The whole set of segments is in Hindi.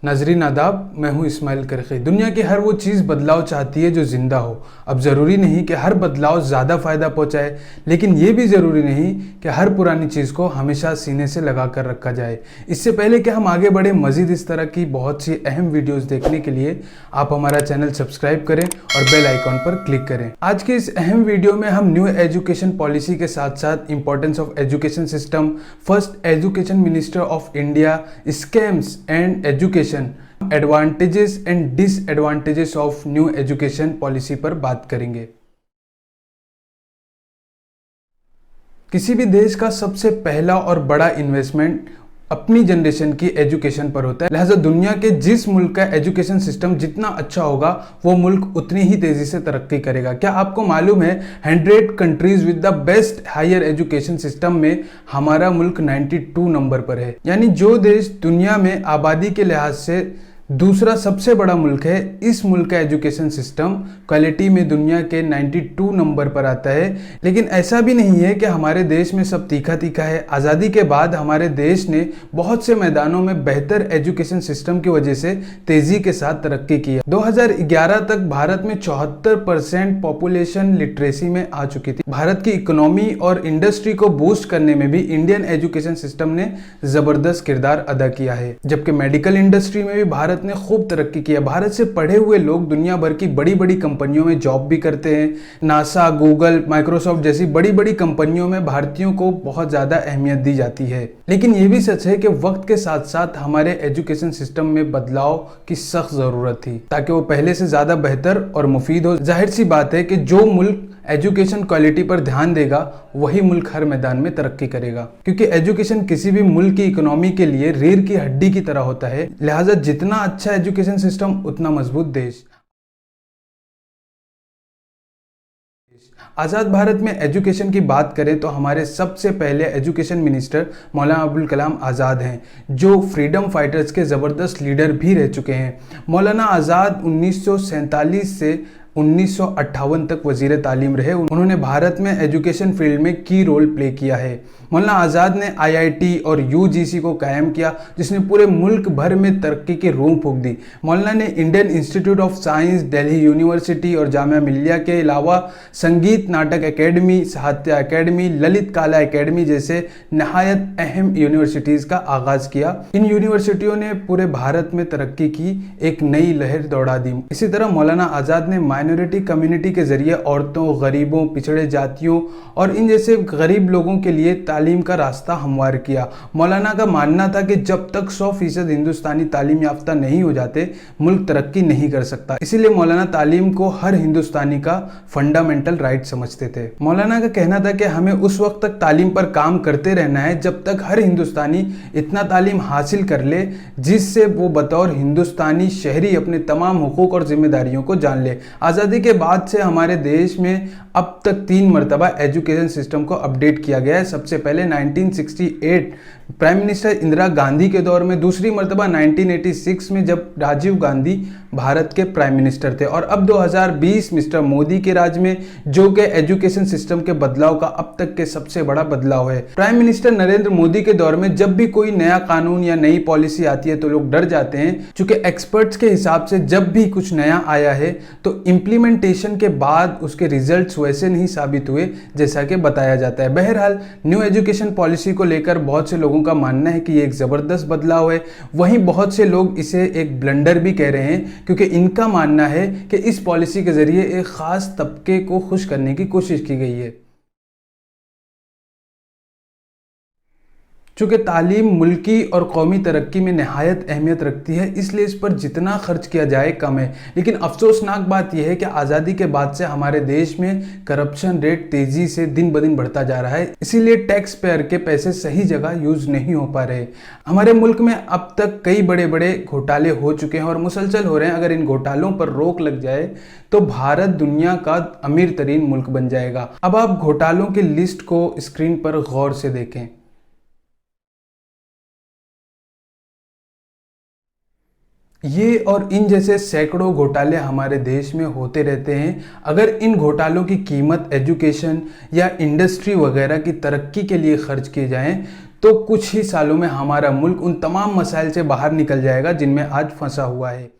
नाजरीन आदाब, मैं हूं इस्माइल करखी। दुनिया की हर वो चीज़ बदलाव चाहती है जो ज़िंदा हो। अब ज़रूरी नहीं कि हर बदलाव ज़्यादा फ़ायदा पहुंचाए, लेकिन ये भी ज़रूरी नहीं कि हर पुरानी चीज़ को हमेशा सीने से लगा कर रखा जाए। इससे पहले कि हम आगे बढ़े, मज़ीद इस तरह की बहुत सी अहम वीडियोज़ देखने के लिए आप हमारा चैनल सब्सक्राइब करें और बेल आइकॉन पर क्लिक करें। आज के इस अहम वीडियो में हम न्यू एजुकेशन पॉलिसी के साथ साथ importance of education system, first education minister of India, scams and education, advantages and disadvantages of new education policy पर बात करेंगे। किसी भी देश का सबसे पहला और बड़ा इन्वेस्टमेंट अपनी जनरेशन की एजुकेशन पर होता है। लिहाजा दुनिया के जिस मुल्क का एजुकेशन सिस्टम जितना अच्छा होगा, वो मुल्क उतनी ही तेजी से तरक्की करेगा। क्या आपको मालूम है 100 countries with the best higher education system में हमारा मुल्क 92 नंबर पर है। यानी जो देश दुनिया में आबादी के लिहाज से दूसरा सबसे बड़ा मुल्क है, इस मुल्क का एजुकेशन सिस्टम क्वालिटी में दुनिया के 92 नंबर पर आता है। लेकिन ऐसा भी नहीं है कि हमारे देश में सब तीखा तीखा है। आज़ादी के बाद हमारे देश ने बहुत से मैदानों में बेहतर एजुकेशन सिस्टम की वजह से तेज़ी के साथ तरक्की की है। 2011 तक भारत में 74% पॉपुलेशन लिटरेसी में आ चुकी थी। भारत की इकोनॉमी और इंडस्ट्री को बूस्ट करने में भी इंडियन एजुकेशन सिस्टम ने ज़बरदस्त किरदार अदा किया है। जबकि मेडिकल इंडस्ट्री में भी भारत ने खूब तरक्की किया। भारत से पढ़े हुए लोग दुनिया भर की बड़ी बड़ी कंपनियों में जॉब भी करते हैं। नासा, गूगल, माइक्रोसॉफ्ट जैसी बड़ी बड़ी कंपनियों में भारतीयों को बहुत ज्यादा अहमियत दी जाती है। लेकिन यह भी सच है कि वक्त के साथ साथ हमारे एजुकेशन सिस्टम में बदलाव की सख्त जरूरत थी ताकि वो पहले से ज्यादा बेहतर और मुफीद हो। जाहिर सी बात है कि जो मुल्क एजुकेशन क्वालिटी पर ध्यान देगा वही मुल्क हर मैदान में तरक्की करेगा, क्योंकि एजुकेशन किसी भी मुल्क की इकोनॉमी के लिए रीढ़ की हड्डी की तरह होता है। लिहाजा जितना अच्छा एजुकेशन सिस्टम उतना मजबूत देश। आज़ाद भारत में एजुकेशन की बात करें तो हमारे सबसे पहले एजुकेशन मिनिस्टर मौलाना अबुल कलाम आज़ाद हैं, जो फ्रीडम फाइटर्स के ज़बरदस्त लीडर भी रह चुके हैं। मौलाना आज़ाद 1947 से 1958 तक वजीर तालीम रहे। उन्होंने भारत में एजुकेशन फील्ड में की रोल प्ले किया है। मौलाना आज़ाद ने IIT और UGC को कायम किया, जिसने पूरे मुल्क भर में तरक्की की रूह फूंक दी। मौलाना ने Indian institute of science, Delhi university और जामिया मिलिया के अलावा संगीत नाटक एकेडमी, साहित्य एकेडमी, ललित कला एकेडमी जैसे नहायत अहम यूनिवर्सिटीज़ का आगाज़ किया। इन यूनिवर्सिटियों ने पूरे भारत में तरक्की की एक नई लहर दौड़ा दी। इसी तरह मौलाना आज़ाद ने माइनॉरिटी कम्युनिटी के जरिए औरतों, गरीबों, पिछड़े जातियों और इन जैसे गरीब लोगों के लिए तालीम का रास्ता हमवार किया। मौलाना का मानना था कि जब तक 100% हिंदुस्तानी तालीम याफ्ता नहीं हो जाते, मुल्क तरक्की नहीं कर सकता। इसीलिए मौलाना तालीम को हर हिंदुस्तानी का फंडामेंटल राइट समझते थे। मौलाना का कहना था कि हमें उस वक्त तक तालीम पर काम करते रहना है जब तक हर हिंदुस्तानी इतना तालीम हासिल कर ले जिससे वो बतौर हिंदुस्तानी शहरी अपने तमाम हुकूक और जिम्मेदारियों को जान ले। आज़ादी के बाद से हमारे देश में अब तक 3 मरतबा एजुकेशन सिस्टम को अपडेट किया गया है। सबसे पहले 1968 प्राइम मिनिस्टर इंदिरा गांधी के दौर में, दूसरी मरतबा 1986 में जब राजीव गांधी भारत के प्राइम मिनिस्टर थे, और अब 2020 मिस्टर मोदी के राज में, जो कि एजुकेशन सिस्टम के बदलाव का अब तक के सबसे बड़ा बदलाव है। प्राइम मिनिस्टर नरेंद्र मोदी के दौर में जब भी कोई नया कानून या नई पॉलिसी आती है तो लोग डर जाते हैं, क्योंकि एक्सपर्ट्स के हिसाब से जब भी कुछ नया आया है तो इम्प्लीमेंटेशन के बाद उसके रिजल्ट्स वैसे नहीं साबित हुए जैसा कि बताया जाता है। बहरहाल न्यू एजुकेशन पॉलिसी को लेकर बहुत से लोगों का मानना है कि ये एक जबरदस्त बदलाव है। वहीं बहुत से लोग इसे एक ब्लंडर भी कह रहे हैं, क्योंकि इनका मानना है कि इस पॉलिसी के जरिए एक खास तबके को खुश करने की कोशिश की गई है। चूँकि तालीम मुल्की और कौमी तरक्की में नहायत अहमियत रखती है, इसलिए इस पर जितना खर्च किया जाए कम है। लेकिन अफसोसनाक बात यह है कि आज़ादी के बाद से हमारे देश में करप्शन रेट तेज़ी से दिन ब दिन बढ़ता जा रहा है। इसीलिए टैक्स पेयर के पैसे सही जगह यूज़ नहीं हो पा रहे। हमारे मुल्क में अब तक कई बड़े बड़े घोटाले हो चुके हैं और मुसलसल हो रहे हैं। अगर इन घोटालों पर रोक लग जाए तो भारत दुनिया का अमीर तरीन मुल्क बन जाएगा। अब आप घोटालों की लिस्ट को स्क्रीन पर गौर से देखें। ये और इन जैसे सैकड़ों घोटाले हमारे देश में होते रहते हैं। अगर इन घोटालों की कीमत एजुकेशन या इंडस्ट्री वगैरह की तरक्की के लिए खर्च किए जाएं तो कुछ ही सालों में हमारा मुल्क उन तमाम मसाइल से बाहर निकल जाएगा जिनमें आज फंसा हुआ है।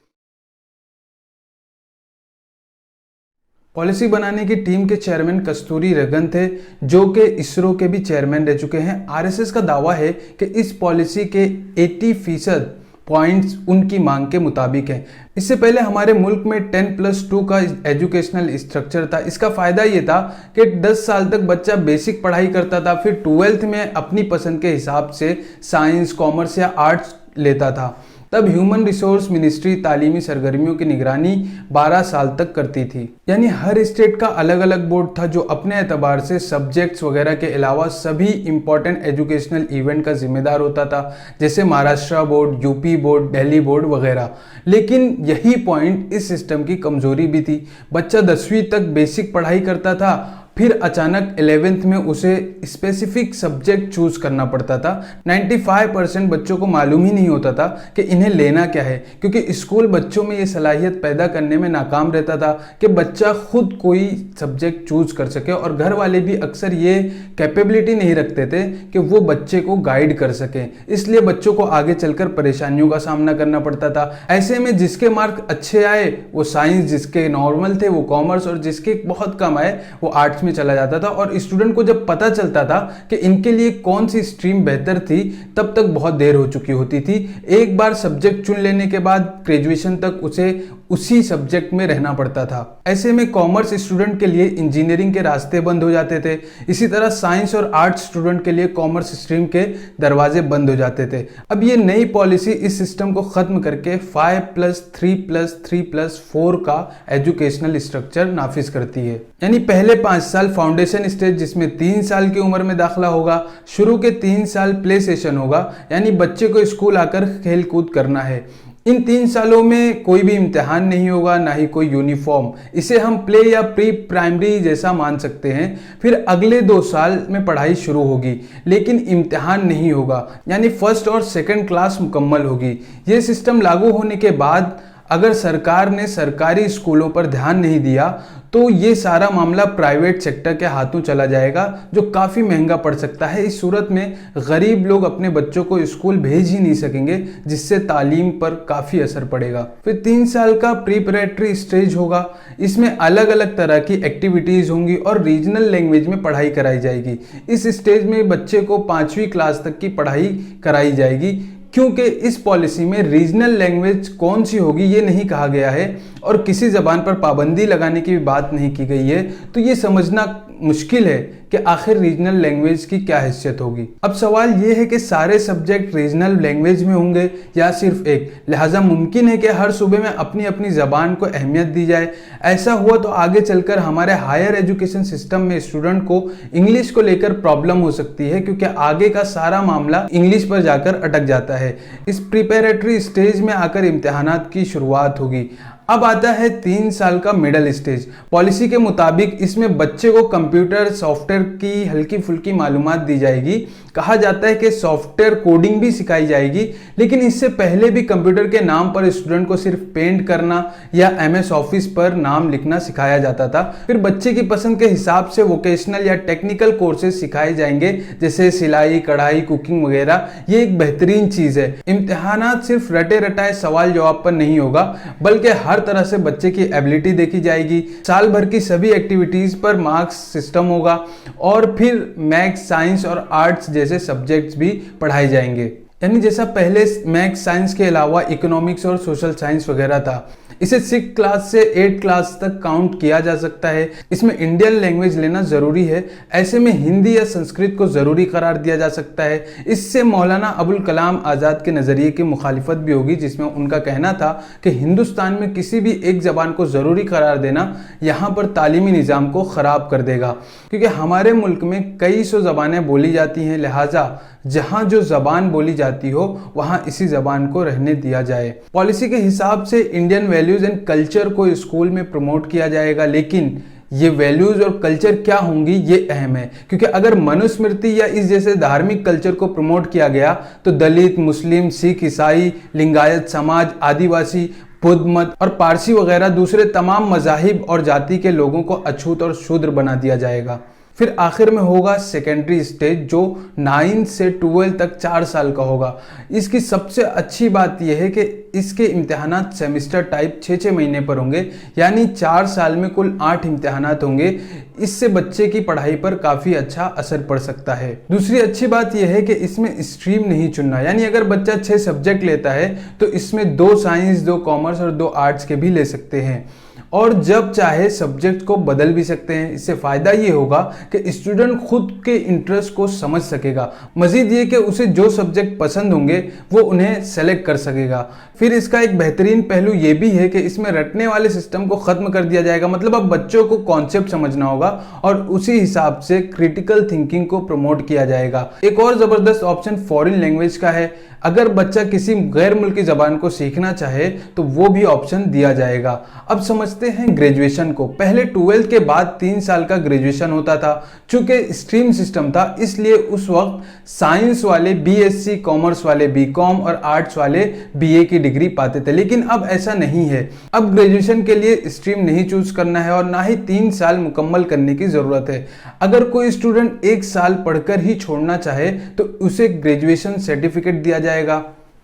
पॉलिसी बनाने की टीम के चेयरमैन कस्तूरीरंगन थे, जो कि इसरो के भी चेयरमैन रह चुके हैं। आरएसएस का दावा है कि इस पॉलिसी के 80% पॉइंट्स उनकी मांग के मुताबिक हैं। इससे पहले हमारे मुल्क में 10+2 का एजुकेशनल स्ट्रक्चर था। इसका फ़ायदा ये था कि 10 साल तक बच्चा बेसिक पढ़ाई करता था, फिर 12th में अपनी पसंद के हिसाब से साइंस, कॉमर्स या आर्ट्स लेता था। तब ह्यूमन रिसोर्स मिनिस्ट्री तालीमी सरगर्मियों की निगरानी 12 साल तक करती थी। यानी हर स्टेट का अलग अलग बोर्ड था जो अपने एतबार से सब्जेक्ट्स वगैरह के अलावा सभी इंपॉर्टेंट एजुकेशनल इवेंट का जिम्मेदार होता था, जैसे Maharashtra board, UP board, Delhi board वगैरह। लेकिन यही पॉइंट इस सिस्टम की कमजोरी भी थी। बच्चा 10वीं तक बेसिक पढ़ाई करता था, फिर अचानक 11th में उसे स्पेसिफिक सब्जेक्ट चूज करना पड़ता था। 95% बच्चों को मालूम ही नहीं होता था कि इन्हें लेना क्या है, क्योंकि स्कूल बच्चों में ये सलाहियत पैदा करने में नाकाम रहता था कि बच्चा खुद कोई सब्जेक्ट चूज कर सके, और घर वाले भी अक्सर ये कैपेबिलिटी नहीं रखते थे कि वो बच्चे को गाइड कर सकें। इसलिए बच्चों को आगे चलकर परेशानियों का सामना करना पड़ता था। ऐसे में जिसके मार्क अच्छे आए वो साइंस, जिसके नॉर्मल थे वो कॉमर्स, और जिसके बहुत कम आए वो आर्ट्स में चला जाता था। और स्टूडेंट को जब पता चलता था कि इनके लिए कौन सी स्ट्रीम बेहतर थी, तब तक बहुत देर हो चुकी होती थी। एक बार सब्जेक्ट चुन लेने के बाद ग्रेजुएशन तक उसे उसी सब्जेक्ट में रहना पड़ता था। ऐसे में कॉमर्स स्टूडेंट के लिए इंजीनियरिंग के रास्ते बंद हो जाते थे। इसी तरह साइंस और आर्ट्स स्टूडेंट के लिए कॉमर्स स्ट्रीम के दरवाजे बंद हो जाते थे। अब ये नई पॉलिसी इस सिस्टम को खत्म करके 5+3+3+4 का एजुकेशनल स्ट्रक्चर नाफिज करती है। यानी पहले 5 साल फाउंडेशन स्टेज, जिसमें 3 साल की उम्र में दाखिला होगा। शुरू के 3 साल प्ले सेशन होगा, यानी बच्चे को स्कूल आकर खेल कूद करना है। इन 3 सालों में कोई भी इम्तिहान नहीं होगा, ना ही कोई यूनिफॉर्म। इसे हम प्ले या प्री प्राइमरी जैसा मान सकते हैं। फिर अगले 2 साल में पढ़ाई शुरू होगी, लेकिन इम्तिहान नहीं होगा, यानी फर्स्ट और सेकंड क्लास मुकम्मल होगी। ये सिस्टम लागू होने के बाद अगर सरकार ने सरकारी स्कूलों पर ध्यान नहीं दिया तो ये सारा मामला प्राइवेट सेक्टर के हाथों चला जाएगा, जो काफ़ी महंगा पड़ सकता है। इस सूरत में गरीब लोग अपने बच्चों को स्कूल भेज ही नहीं सकेंगे, जिससे तालीम पर काफ़ी असर पड़ेगा। फिर 3 साल का प्रीपरेटरी स्टेज होगा। इसमें अलग अलग तरह की एक्टिविटीज़ होंगी और रीजनल लैंग्वेज में पढ़ाई कराई जाएगी। इस स्टेज में बच्चे को 5वीं क्लास तक की पढ़ाई कराई जाएगी, क्योंकि इस पॉलिसी में रीजनल लैंग्वेज कौन सी होगी ये नहीं कहा गया है और किसी ज़बान पर पाबंदी लगाने की भी बात नहीं की गई है। तो ये समझना मुश्किल है कि आखिर रीजनल लैंग्वेज की क्या हैसियत होगी। अब सवाल ये है कि सारे सब्जेक्ट रीजनल लैंग्वेज में होंगे या सिर्फ एक। लिहाजा मुमकिन है कि हर सूबे में अपनी अपनी ज़बान को अहमियत दी जाए। ऐसा हुआ तो आगे चलकर हमारे हायर एजुकेशन सिस्टम में स्टूडेंट को इंग्लिश को लेकर प्रॉब्लम हो सकती है, क्योंकि आगे का सारा मामला इंग्लिश पर जाकर अटक जाता है। इस प्रिपरेटरी स्टेज में आकर इम्तिहानात की शुरुआत होगी। अब आता है 3 साल का मिडल स्टेज। पॉलिसी के मुताबिक इसमें बच्चे को कंप्यूटर सॉफ्टवेयर की हल्की फुल्की मालूमात दी जाएगी। कहा जाता है कि सॉफ्टवेयर कोडिंग भी सिखाई जाएगी, लेकिन इससे पहले भी कंप्यूटर के नाम पर स्टूडेंट को सिर्फ पेंट करना या MS ऑफिस पर नाम लिखना सिखाया जाता था। फिर बच्चे की पसंद के हिसाब से वोकेशनल या टेक्निकल कोर्सेज सिखाए जाएंगे, जैसे सिलाई, कढ़ाई, कुकिंग वगैरह। ये एक बेहतरीन चीज है। इम्तिहानात सिर्फ रटे रटाए सवाल जवाब पर नहीं होगा, बल्कि हर तरह से बच्चे की एबिलिटी देखी जाएगी। साल भर की सभी एक्टिविटीज पर मार्क्स सिस्टम होगा और फिर मैथ्स, साइंस और आर्ट्स जैसे सब्जेक्ट्स भी पढ़ाए जाएंगे। यानी जैसा पहले मैथ्स, साइंस के अलावा इकोनॉमिक्स और सोशल साइंस वगैरह था, इसे 6 क्लास से 8 क्लास तक काउंट किया जा सकता है। इसमें इंडियन लैंग्वेज लेना जरूरी है। ऐसे में हिंदी या संस्कृत को जरूरी करार दिया जा सकता है। इससे मौलाना अबुल कलाम आज़ाद के नज़रिए की मुखालिफत भी होगी, जिसमें उनका कहना था कि हिंदुस्तान में किसी भी एक ज़बान को ज़रूरी करार देना यहाँ पर तालीमी निज़ाम को ख़राब कर देगा, क्योंकि हमारे मुल्क में कई सौ ज़बानें बोली जाती हैं। लिहाजा जहां जो जबान बोली जाती हो वहां इसी जबान को रहने दिया जाए। पॉलिसी के हिसाब से इंडियन वैल्यूज एंड कल्चर को स्कूल में प्रमोट किया जाएगा, लेकिन ये वैल्यूज और कल्चर क्या होंगी ये अहम है, क्योंकि अगर मनुस्मृति या इस जैसे धार्मिक कल्चर को प्रमोट किया गया तो दलित, मुस्लिम, सिख, ईसाई, लिंगायत समाज, आदिवासी, बुद्ध मत और पारसी वगैरह दूसरे तमाम मजाहिब और जाति के लोगों को अछूत और शूद्र बना दिया जाएगा। फिर आखिर में होगा सेकेंडरी स्टेज जो 9 से 12 तक 4 साल का होगा। इसकी सबसे अच्छी बात यह है कि इसके इम्तिहानात सेमिस्टर टाइप 6-6 महीने पर होंगे, यानी 4 साल में कुल 8 इम्तिहानात होंगे। इससे बच्चे की पढ़ाई पर काफ़ी अच्छा असर पड़ सकता है। दूसरी अच्छी बात यह है कि इसमें स्ट्रीम नहीं चुनना, यानी अगर बच्चा 6 सब्जेक्ट लेता है तो इसमें 2 साइंस, 2 कॉमर्स और 2 आर्ट्स के भी ले सकते हैं, और जब चाहे सब्जेक्ट को बदल भी सकते हैं। इससे फ़ायदा ये होगा कि स्टूडेंट खुद के इंटरेस्ट को समझ सकेगा। मज़ीद ये कि उसे जो सब्जेक्ट पसंद होंगे वो उन्हें सेलेक्ट कर सकेगा। फिर इसका एक बेहतरीन पहलू ये भी है कि इसमें रटने वाले सिस्टम को ख़त्म कर दिया जाएगा। मतलब अब बच्चों को कॉन्सेप्ट समझना होगा और उसी हिसाब से क्रिटिकल थिंकिंग को प्रमोट किया जाएगा। एक और ज़बरदस्त ऑप्शन फॉरेन लैंग्वेज का है। अगर बच्चा किसी गैर मुल्की ज़बान को सीखना चाहे तो वो भी ऑप्शन दिया जाएगा। अब समझते हैं ग्रेजुएशन को। पहले 12th के बाद 3 साल का ग्रेजुएशन होता था। चूंकि स्ट्रीम सिस्टम था इसलिए उस वक्त साइंस वाले बीएससी, कॉमर्स वाले बीकॉम और आर्ट्स वाले बीए की डिग्री पाते थे, लेकिन अब ऐसा नहीं है। अब ग्रेजुएशन के लिए स्ट्रीम नहीं चूज करना है और ना ही 3 साल मुकम्मल करने की ज़रूरत है। अगर कोई स्टूडेंट 1 साल पढ़कर ही छोड़ना चाहे तो उसे ग्रेजुएशन सर्टिफिकेट दिया जाएगा।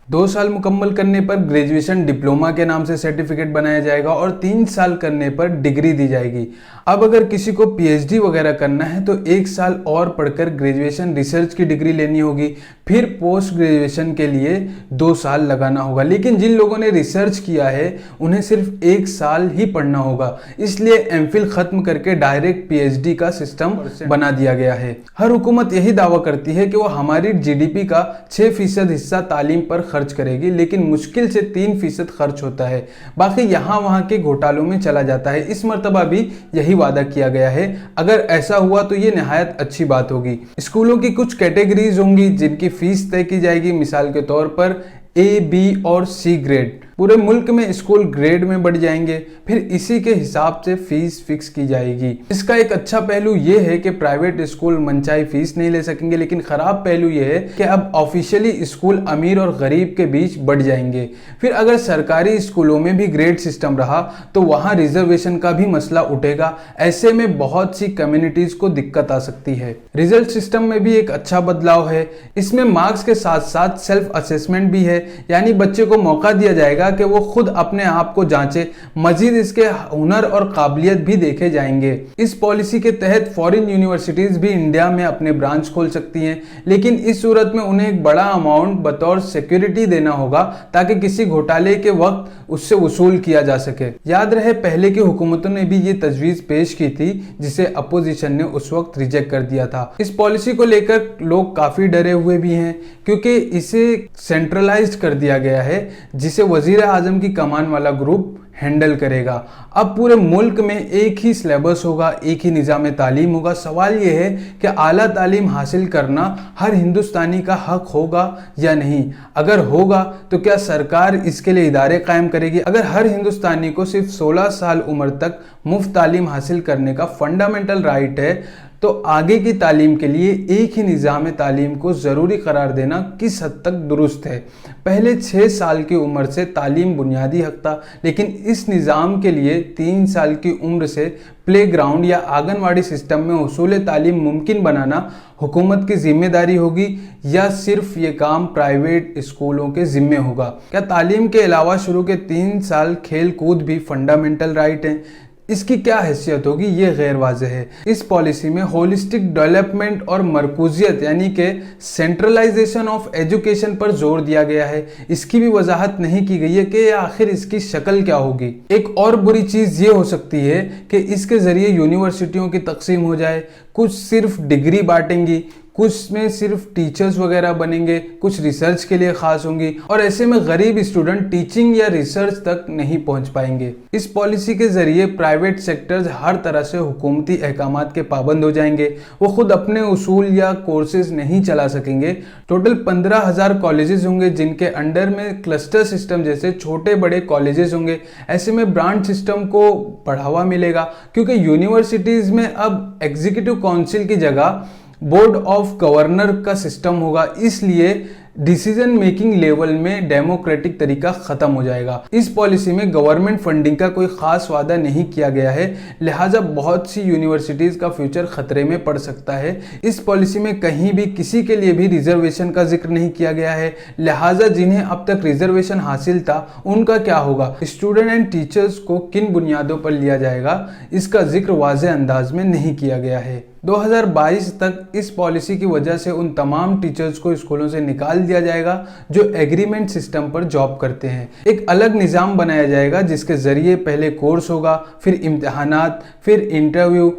2 साल मुकम्मल करने पर ग्रेजुएशन डिप्लोमा के नाम से सर्टिफिकेट बनाया जाएगा और 3 साल करने पर डिग्री दी जाएगी। अब अगर किसी को पीएचडी वगैरह करना है तो 1 साल और पढ़कर ग्रेजुएशन रिसर्च की डिग्री लेनी होगी। फिर पोस्ट ग्रेजुएशन के लिए 2 साल लगाना होगा, लेकिन जिन लोगों ने रिसर्च किया है उन्हें सिर्फ 1 साल ही पढ़ना होगा। इसलिए एमफिल खत्म करके डायरेक्ट पीएचडी का सिस्टम बना दिया गया है। हर हुकूमत यही दावा करती है कि वो हमारी जीडीपी का 6% हिस्सा तालीम पर खर्च करेगी, लेकिन मुश्किल से 3% खर्च होता है। बाकी यहाँ वहाँ के घोटालों में चला जाता है। इस मर्तबा भी यही वादा किया गया है। अगर ऐसा हुआ तो ये निहायत अच्छी बात होगी। स्कूलों की कुछ कैटेगरीज होंगी जिनकी फीस तय की जाएगी। मिसाल के तौर पर ए, बी और सी ग्रेड। पूरे मुल्क में स्कूल ग्रेड में बढ़ जाएंगे, फिर इसी के हिसाब से फीस फिक्स की जाएगी। इसका एक अच्छा पहलू यह है कि प्राइवेट स्कूल मनचाही फीस नहीं ले सकेंगे, लेकिन खराब पहलू यह है कि अब ऑफिशियली स्कूल अमीर और गरीब के बीच बढ़ जाएंगे। फिर अगर सरकारी स्कूलों में भी ग्रेड सिस्टम रहा तो वहां रिजर्वेशन का भी मसला उठेगा। ऐसे में बहुत सी कम्युनिटीज को दिक्कत आ सकती है। रिजल्ट सिस्टम में भी एक अच्छा बदलाव है। इसमें मार्क्स के साथ साथ सेल्फ असेसमेंट भी है, यानी बच्चे को मौका दिया जाएगा कि वो खुद अपने आप को जांचे। मजीद इसके हुनर और काबिलियत भी देखे जाएंगे। इस पॉलिसी के तहत फॉरेन यूनिवर्सिटीज भी इंडिया में अपने ब्रांच खोल सकती हैं, लेकिन इस सूरत में उन्हें एक बड़ा अमाउंट बतौर सिक्योरिटी देना होगा ताकि किसी घोटाले के वक्त उससे वसूल किया जा सके। याद रहे पहले की हुकूमतों ने भी ये तजवीज पेश की थी जिसे अपोजिशन ने उस वक्त रिजेक्ट कर दिया था। इस पॉलिसी को लेकर लोग काफी डरे हुए भी हैं क्योंकि इसे सेंट्रलाइज्ड कर दिया गया है जिसे वजीर आजम की कमान वाला ग्रुप हैंडल करेगा। अब पूरे मुल्क में एक ही सिलेबस होगा, एक ही निज़ाम तालीम होगा। सवाल यह है कि आला तालीम हासिल करना हर हिंदुस्तानी का हक होगा या नहीं। अगर होगा तो क्या सरकार इसके लिए इदारे कायम करेगी? अगर हर हिंदुस्तानी को सिर्फ 16 साल उम्र तक मुफ्त तालीम हासिल करने का फंडामेंटल राइट है तो आगे की तालीम के लिए एक ही निज़ाम तालीम को ज़रूरी करार देना किस हद तक दुरुस्त है? पहले 6 साल की उम्र से तालीम बुनियादी हक था, लेकिन इस निज़ाम के लिए 3 साल की उम्र से प्ले ग्राउंड या आंगनवाड़ी सिस्टम में हुसूल तालीम मुमकिन बनाना हुकूमत की जिम्मेदारी होगी या सिर्फ ये काम प्राइवेट स्कूलों के जिम्मे होगा? क्या तालीम के अलावा शुरू के 3 साल खेल कूद भी फंडामेंटल राइट हैं? इसकी क्या हैसियत होगी ये गैर वाज़ेह है। इस पॉलिसी में होलिस्टिक डेवलपमेंट और मरकूजियत यानी कि सेंट्रलाइजेशन ऑफ एजुकेशन पर जोर दिया गया है। इसकी भी वजाहत नहीं की गई है कि आखिर इसकी शक्ल क्या होगी। एक और बुरी चीज़ ये हो सकती है कि इसके ज़रिए यूनिवर्सिटियों की तकसीम हो जाए। कुछ सिर्फ डिग्री बांटेंगी, कुछ में सिर्फ टीचर्स वगैरह बनेंगे, कुछ रिसर्च के लिए खास होंगी और ऐसे में गरीब स्टूडेंट टीचिंग या रिसर्च तक नहीं पहुंच पाएंगे। इस पॉलिसी के जरिए प्राइवेट सेक्टर्स हर तरह से हुकूमती अहकामात के पाबंद हो जाएंगे। वो खुद अपने उसूल या कोर्सेज नहीं चला सकेंगे। टोटल 15,000 कॉलेजेस होंगे जिनके अंडर में क्लस्टर सिस्टम जैसे छोटे बड़े कॉलेजेस होंगे। ऐसे में ब्रांच सिस्टम को बढ़ावा मिलेगा क्योंकि यूनिवर्सिटीज़ में अब एग्जीक्यूटिव काउंसिल की जगह बोर्ड ऑफ गवर्नर का सिस्टम होगा। इसलिए डिसीजन मेकिंग लेवल में डेमोक्रेटिक तरीका खत्म हो जाएगा। इस पॉलिसी में गवर्नमेंट फंडिंग का कोई खास वादा नहीं किया गया है, लिहाजा बहुत सी यूनिवर्सिटीज का फ्यूचर खतरे में पड़ सकता है। इस पॉलिसी में कहीं भी किसी के लिए भी रिजर्वेशन का जिक्र नहीं किया गया है, लिहाजा जिन्हें अब तक रिजर्वेशन हासिल था उनका क्या होगा, स्टूडेंट एंड टीचर्स को किन बुनियादों पर लिया जाएगा, इसका जिक्र वाज़ेह अंदाज में नहीं किया गया है। 2022 तक इस पॉलिसी की वजह से उन तमाम टीचर्स को स्कूलों से निकाल दिया जाएगा जो एग्रीमेंट सिस्टम पर जॉब करते हैं। एक अलग निज़ाम बनाया जाएगा जिसके ज़रिए पहले कोर्स होगा, फिर इम्तिहानात, फिर इंटरव्यू,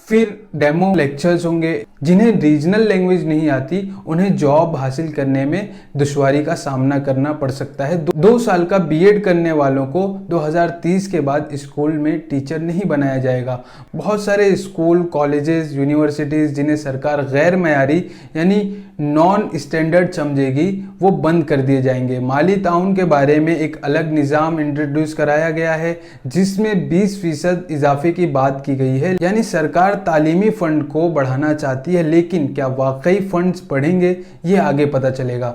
फिर डेमो लेक्चर्स होंगे। जिन्हें रीजनल लैंग्वेज नहीं आती उन्हें जॉब हासिल करने में दुश्वारी का सामना करना पड़ सकता है। 2 साल का बीएड करने वालों को 2030 के बाद स्कूल में टीचर नहीं बनाया जाएगा। बहुत सारे स्कूल, कॉलेजेस, यूनिवर्सिटीज़ जिन्हें सरकार गैर मयारी यानी नॉन स्टैंडर्ड समझेगी वो बंद कर दिए जाएंगे। माली ताउन के बारे में एक अलग निज़ाम इंट्रोड्यूस कराया गया है जिसमें 20% इजाफे की बात की गई है, यानी सरकार तालीमी फंड को बढ़ाना चाहती है, लेकिन क्या वाकई फंड्स बढ़ेंगे ये आगे पता चलेगा।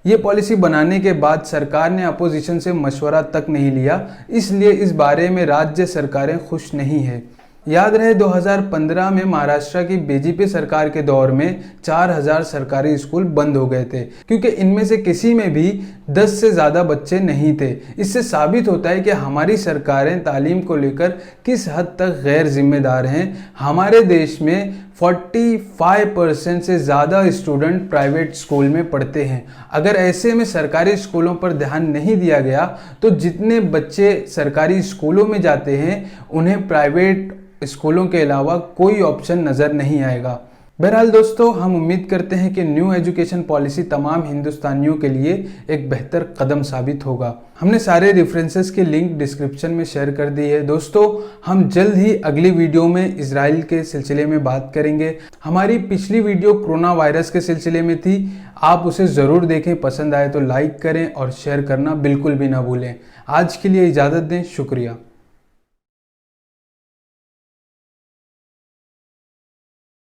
ये पॉलिसी बनाने के बाद सरकार ने अपोजिशन से मशवरा तक नहीं लिया, इसलिए इस बारे में राज्य सरकारें खुश नहीं है। याद रहे 2015 में महाराष्ट्र की बीजेपी सरकार के दौर में 4000 सरकारी स्कूल बंद हो गए थे क्योंकि इनमें से किसी में भी 10 से ज़्यादा बच्चे नहीं थे। इससे साबित होता है कि हमारी सरकारें तालीम को लेकर किस हद तक गैर जिम्मेदार हैं। हमारे देश में 45% से ज़्यादा स्टूडेंट प्राइवेट स्कूल में पढ़ते हैं। अगर ऐसे में सरकारी स्कूलों पर ध्यान नहीं दिया गया तो जितने बच्चे सरकारी स्कूलों में जाते हैं उन्हें प्राइवेट स्कूलों के अलावा कोई ऑप्शन नज़र नहीं आएगा। बहरहाल दोस्तों, हम उम्मीद करते हैं कि न्यू एजुकेशन पॉलिसी तमाम हिंदुस्तानियों के लिए एक बेहतर कदम साबित होगा। हमने सारे रेफरेंसेस के लिंक डिस्क्रिप्शन में शेयर कर दी है। दोस्तों, हम जल्द ही अगली वीडियो में इजराइल के सिलसिले में बात करेंगे। हमारी पिछली वीडियो कोरोना वायरस के सिलसिले में थी, आप उसे ज़रूर देखें। पसंद आए तो लाइक करें और शेयर करना बिल्कुल भी ना भूलें। आज के लिए इजाज़त दें, शुक्रिया।